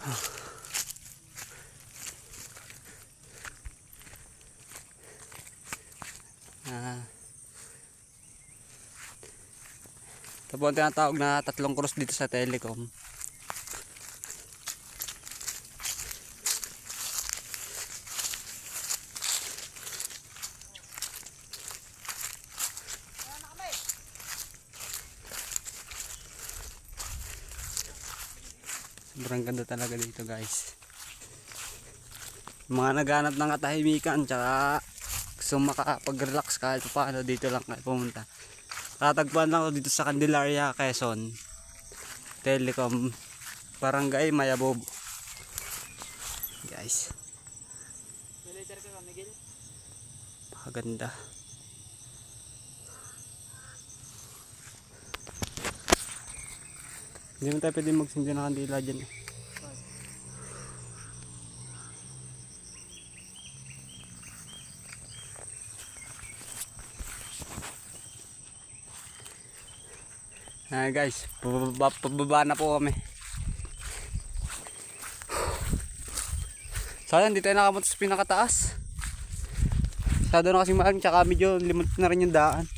Ito po ang tinatawag na tatlong cross dito sa telecom. Sobrang ganda talaga dito guys. Mga naghanap ng katahimikan tsaka gusto makapag-relax kahit paano, dito lang kayo pumunta. Tatagpuan lang ako dito sa Candelaria, Quezon. Telecom, Barangay Mayabob. Guys. Pakaganda. Hindi mo tayo pwede magsindi ng kandila dyan. Guys, pababa na po kami. Sayang, hindi tayo nakapunta sa pinakataas. Masyado na kasing maalam, tsaka medyo limot na rin yung daan.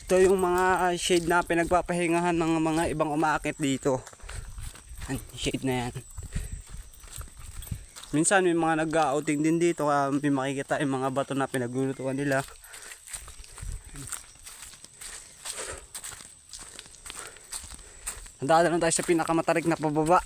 Ito yung mga shade na pinagpapahingahan ng mga ibang umaakit dito. Shade na yan. Minsan may mga nag-outing din dito, may makikita yung mga bato na pinaglulutuan nila. Nadaan na tayo sa pinakamatarik na pababa.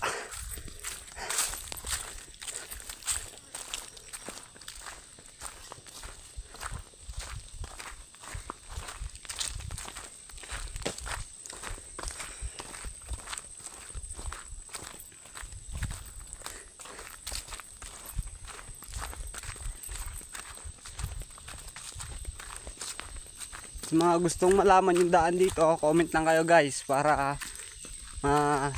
Sa mga gustong malaman yung daan dito, comment lang kayo guys para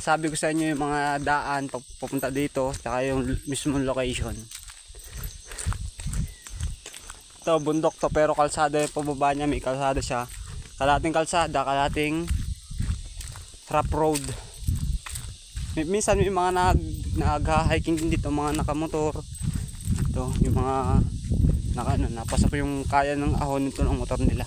sabi ko sa inyo yung mga daan papunta dito tsaka yung mismong location. Ito bundok to pero kalsada yung pababa niya, may kalsada siya. Kalating kalsada, kalating rough road. Minsan may mga nag-hiking din dito, mga nakamotor. Ito yung mga napasok yung kaya ng ahon nito ng motor nila.